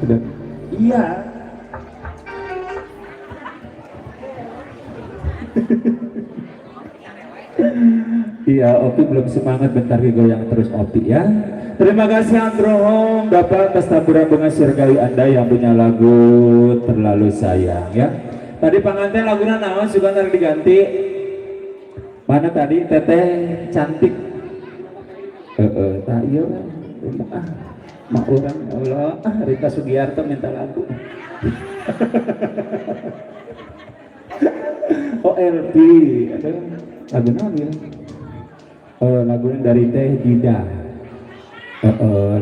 Udah. Iya. Iya, Opi belum semangat, bentar goyang terus Opi ya. Terima kasih Androhong Bapak atas taburan bunga surgawi Anda yang punya lagu Terlalu Sayang ya. Tadi pengantin lagunya naon juga ntar diganti. Mana tadi Teteh Cantik. Tak iya mak orang Allah Rita Sugiarto minta lagu. Oh LP ada lagu naon ya? Lagunya dari Teh Dida.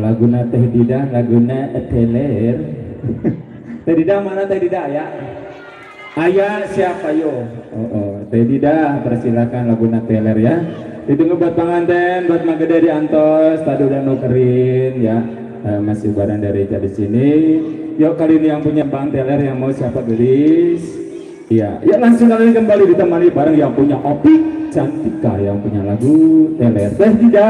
Laguna Teh Dida, laguna Teler. Teh Dida mana Teh Dida ya? Ayah siapa yo? Teh Dida, persilakan laguna Teler ya. Ditunggu buat pengantin, buat Magede di Antos, tadi udah nukerin ya. Masih barang dari di sini. Yuk kali ini yang punya Bang Teler yang mau siapa gelis? Iya, ya langsung kalian kembali ditemani bareng yang punya Opi Cantika yang punya lagu Teler. Teh Dida.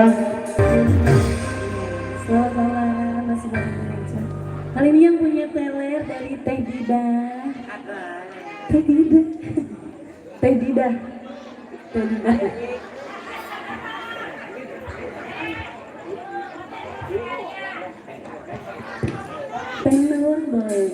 Selamat malam, masih bareng aja. Kali ini yang punya teler dari Teh Dida. Teh Dida. Teh Dida. Teh Dida. Tenor boy.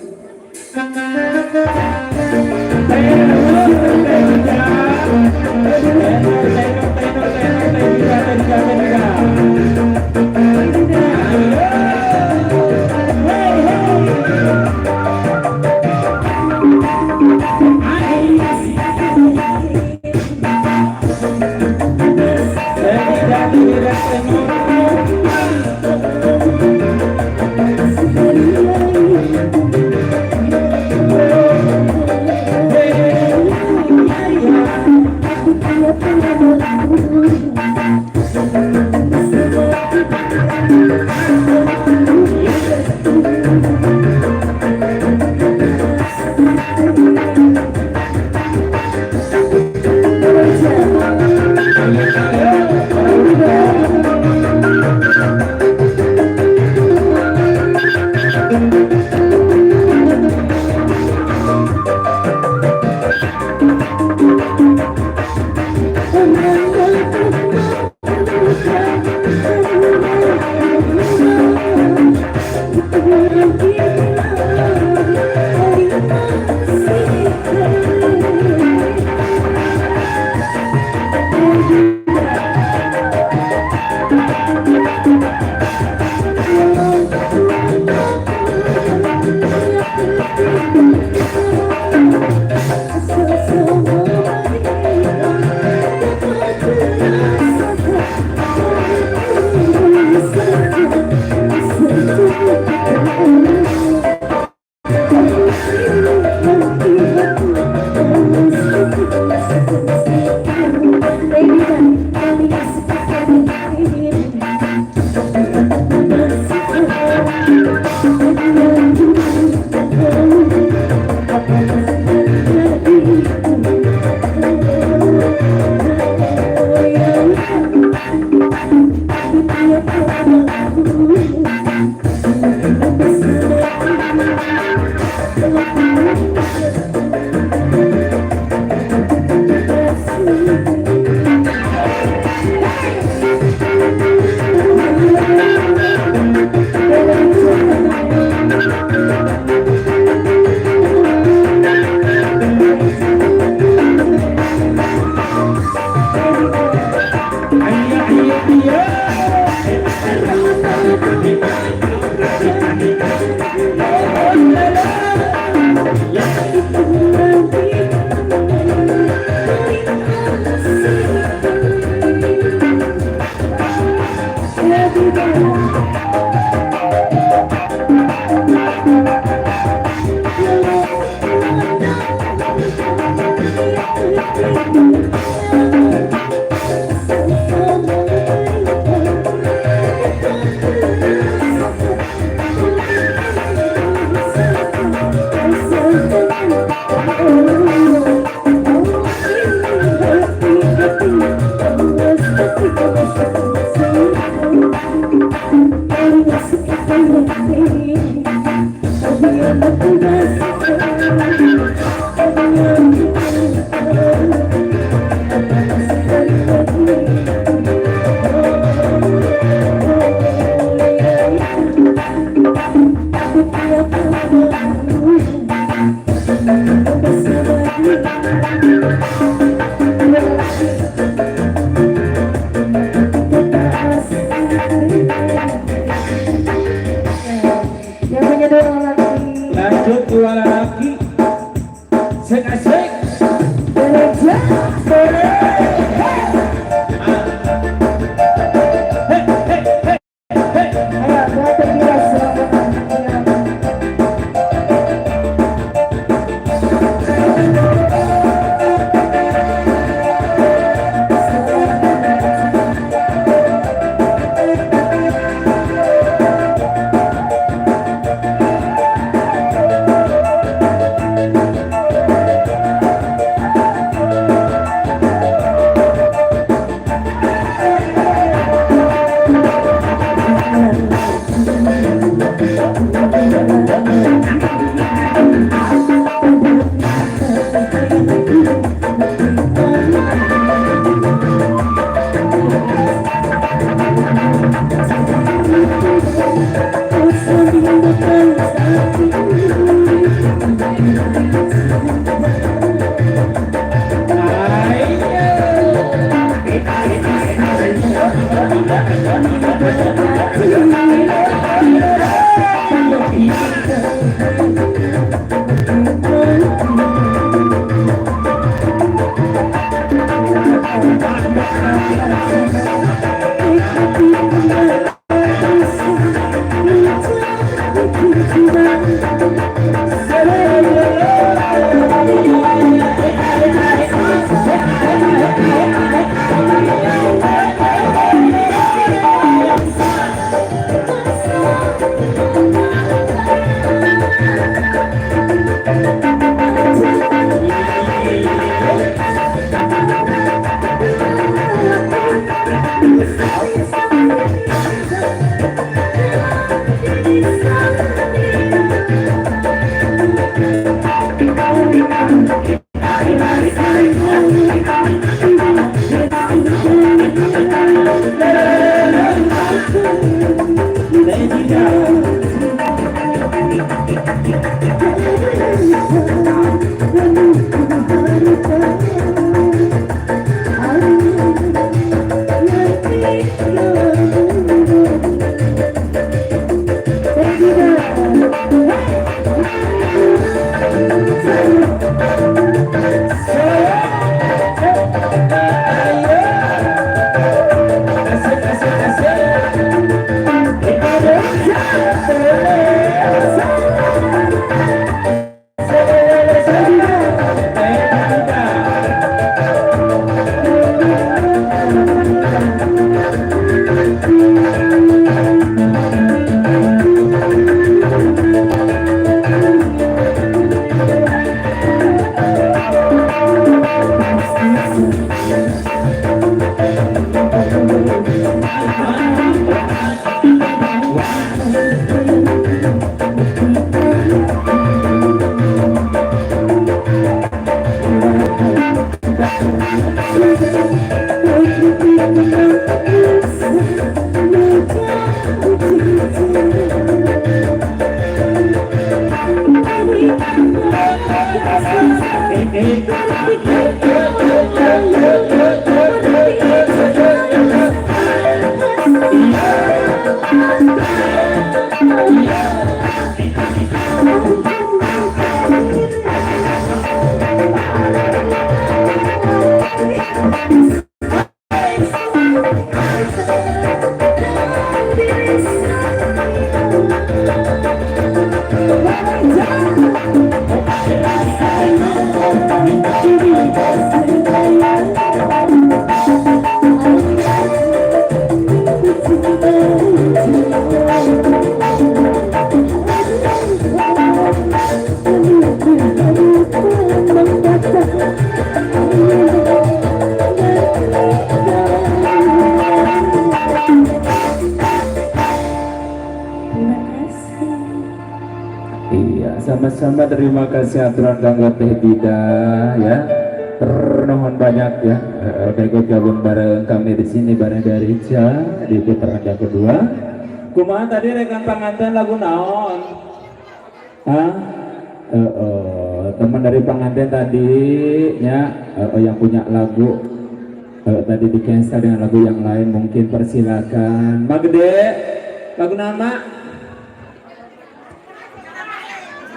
Yang punya dua lagi. Lanjut dua lagi. Sek asik. Gereja. Ayo, buat terbiasa selamat. sama-sama terima kasih aturan kanggo Teh Dida ya. Ternohon banyak ya. Udah ikut gabung bareng kami di sini bareng dari Ica di putaran yang kedua. Kumaha tadi rekan pengantin lagu naon? Hah? Teman dari pengantin tadi ya yang punya lagu tadi di cancel dengan lagu yang lain mungkin persilakan. Magde lagu nama?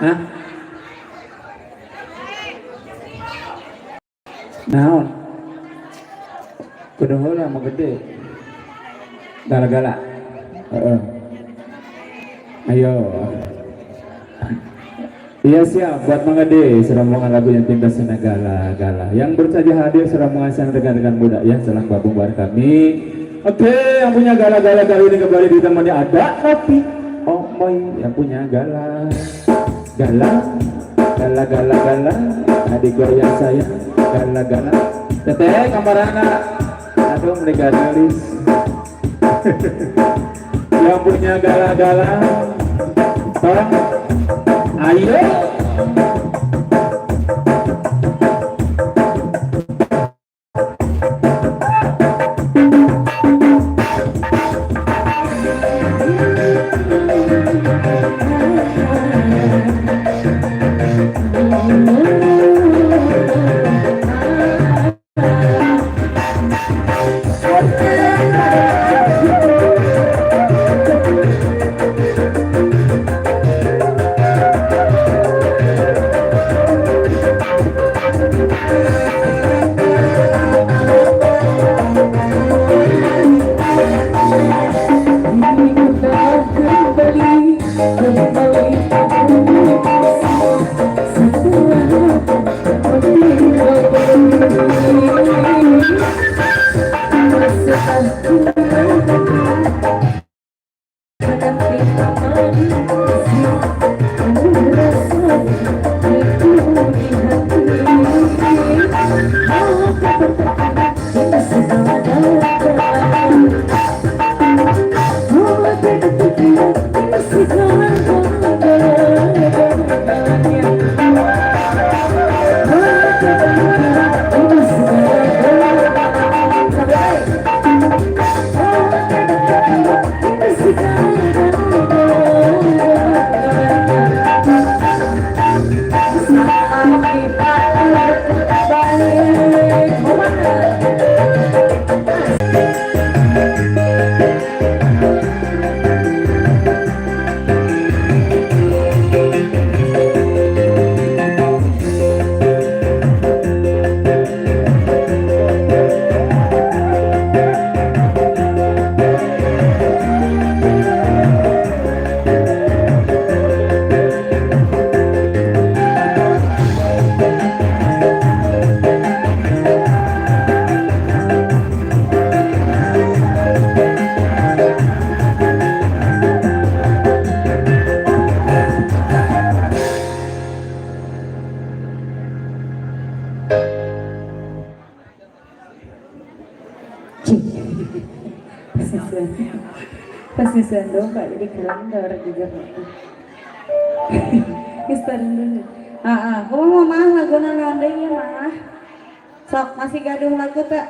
Hah? Naon? Kudu heula mau gede. Gala-gala. Ayo. Iya siap buat Mang Ade serombongan lagu yang timnas Senegala Gala yang bersaja hadir serombongan sang rekan-rekan muda ya selang gabung bareng kami. Oke, yang punya gala-gala kali ini kembali ditemani ada Nopi Omoy yang punya gala adik goyang saya gala teteh kamarana aduh mereka nulis yang punya gala tolong ayo Pasisuan dong Pak, jadi kalender juga Kistarin dulu Kau mau mah lagu naon deui ya mah sok masih gaduh lagu tak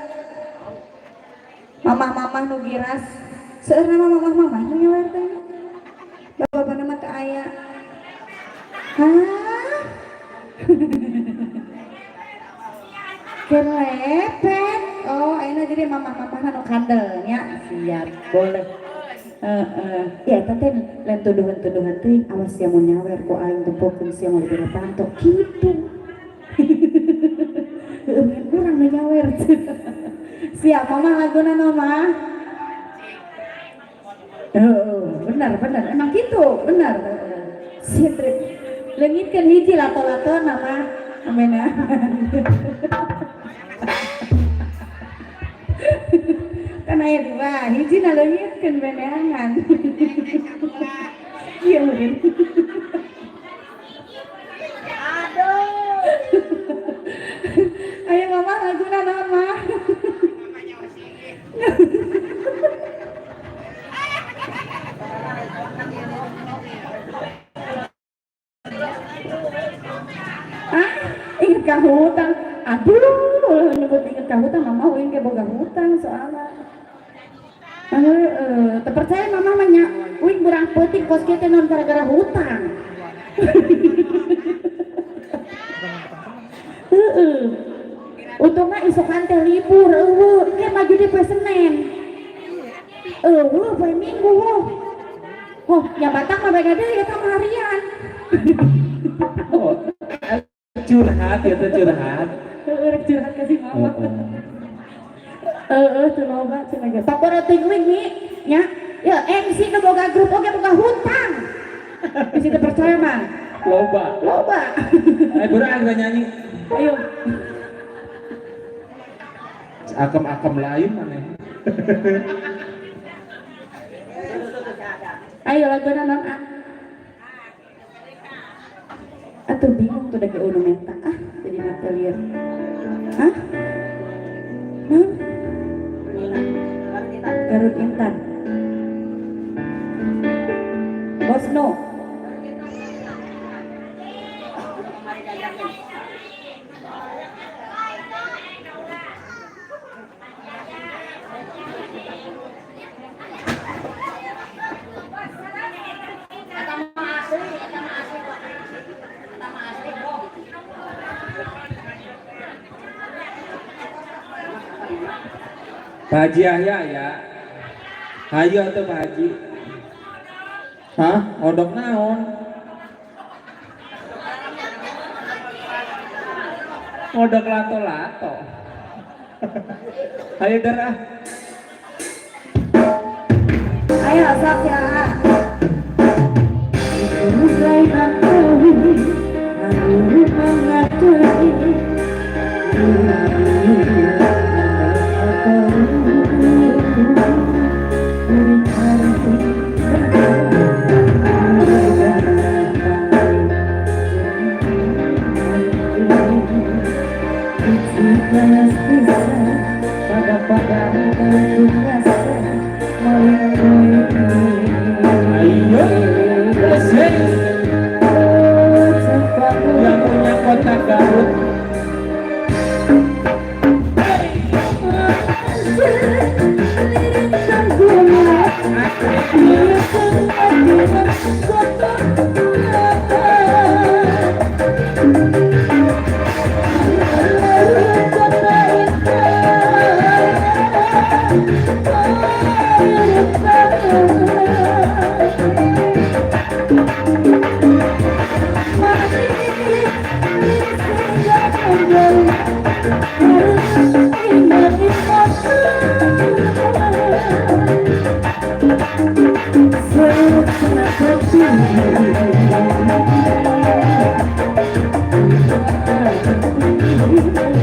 mamah-mamah nu giras seueur nama mamah-mamah nu nyawer teh bapak nama teu aya hah kelepet oh ayeuna jadi mamah-mamah nu kandel nya siap boleh ya teh lain tuduhan-tuduhan teh awas yang mau nyawer ku aing tempokeun sia mau diberi pantok kitu kurang nyawer siap mama laguna mama benar emang gitu benar sintrik leungitkeun hiji lato-lato nama amena kan aya dua hiji na leungitkeun beneangan iya meureun ayo mama laguna mama hutang. Aduh, nyebut inget ka hutang, mama uing ke boga hutang soalnya. Terpercaya mama manya, uing burang peuting kos kieu teh non gara-gara hutang. Untungnya isokan teh libur, kayak maju di poe Senin. Poe Minggu. Oh, yang Batak mah beda deui eta mah harian. Oh, curhat ya tuh curhat. Rek curhat ka si mama. Teu loba cenah ge. Papara teuing nih, nya. Ya, MC nu boga grup oge boga hutang. Bisa percaya mah. Loba. Ayo burang gak nyanyi. Ayo. Akem lain mana? Ayo laguna non ah. Atuh bingung tuh dake unu menta jadi mata liar. Hah? Non? Garut Intan. Bosno. Pak Haji Yahya ya. Hayo tuh Pak Haji. Hah? Odok naon? Odok lato-lato. Ayo darah. Ayo sok ya. Mulai mengetahui, aku mengetahui. Yang punya kota Garut.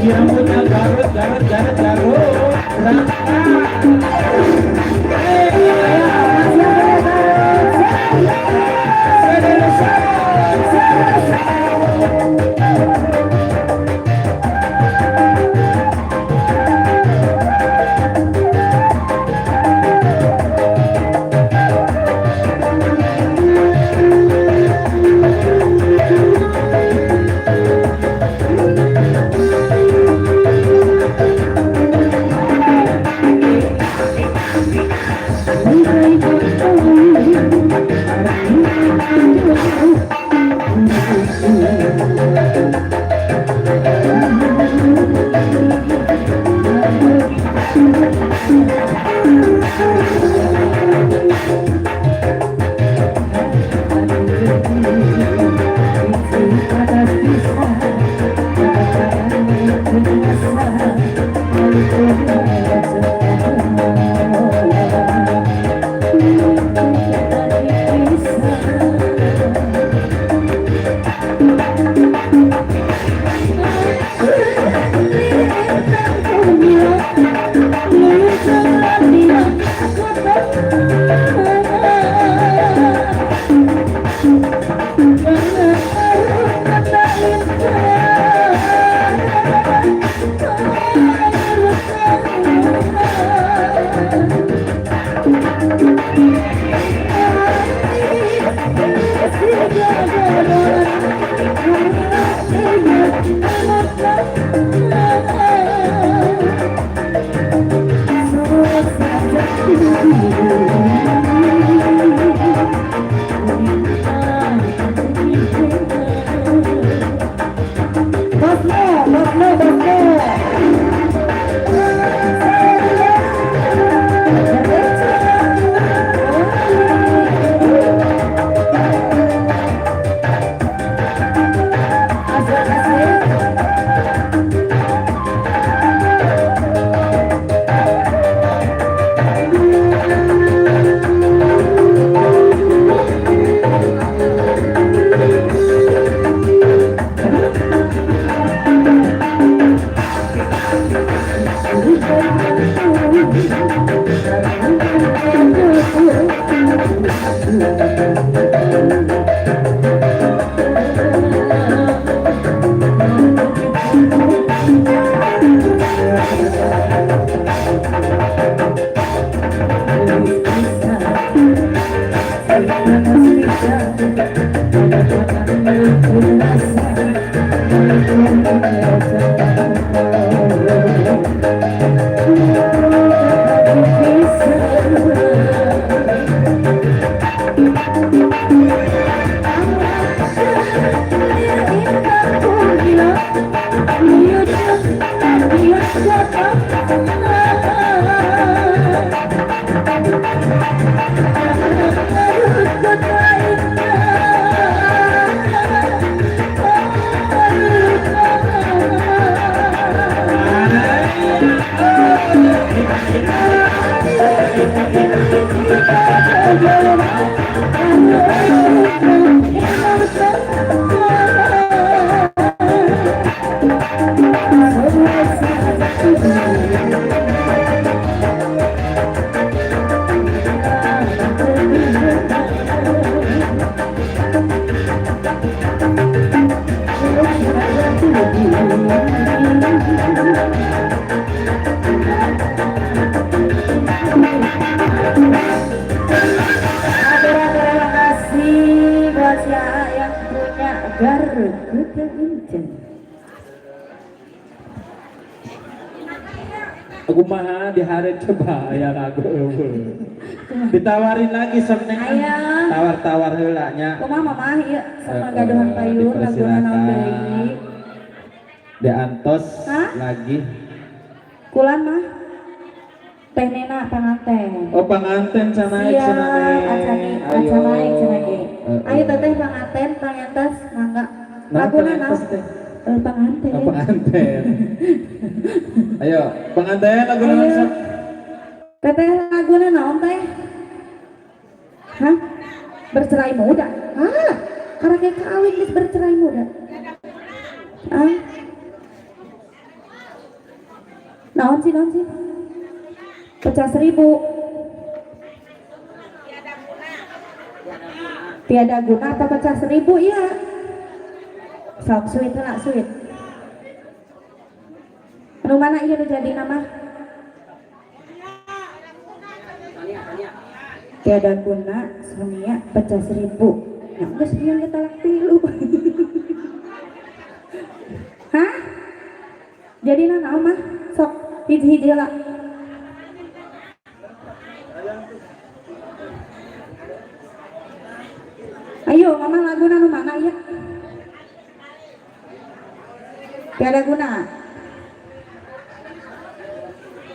Yang punya Garut. Aku mah di hari coba ya lagu ditawarin lagi sebenarnya Aya. tawar-tawar heula nya. Kumaha mama ieu sama gaduhan payun laguna naon deui. Diantos Hah? lagi. Kulan mah teh nena panganten. Oh panganten canaik Siap, canaik. acanaik cenah. Ayo teteh panganten pangantos mangga. Laguna naon? Panganten. Oh, pengantin. Ayo, pengantin lagu naon sok? Teteh laguna naon teh? Hah? Bercerai muda? Ah, karena kayak kawin geus bercerai muda. Ah? Naon sih? Pecah 1000. Tiada guna atau pecah 1000 iya. Sok sweet lah sweet. Anu mana ieu nu jadi nama? Tiada guna Sonia pecah 1000. Nah, geus bieu talak 3. Hah? Jadi naon mah? Sok hiji-hiji lah. Ayo, mama lagu nu mana ya? Tiada guna.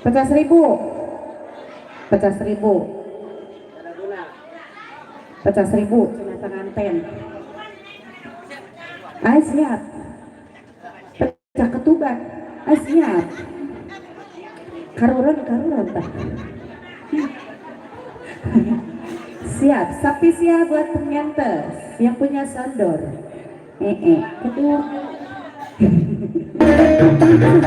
Pecah 1000. Pecah 1000. Pecah 1000 cina penganten. Ah siap. Pecah ketuban. Ah siap. Karuran tah. Siap, sapi siap buat pengentes yang punya sandor. Kedua.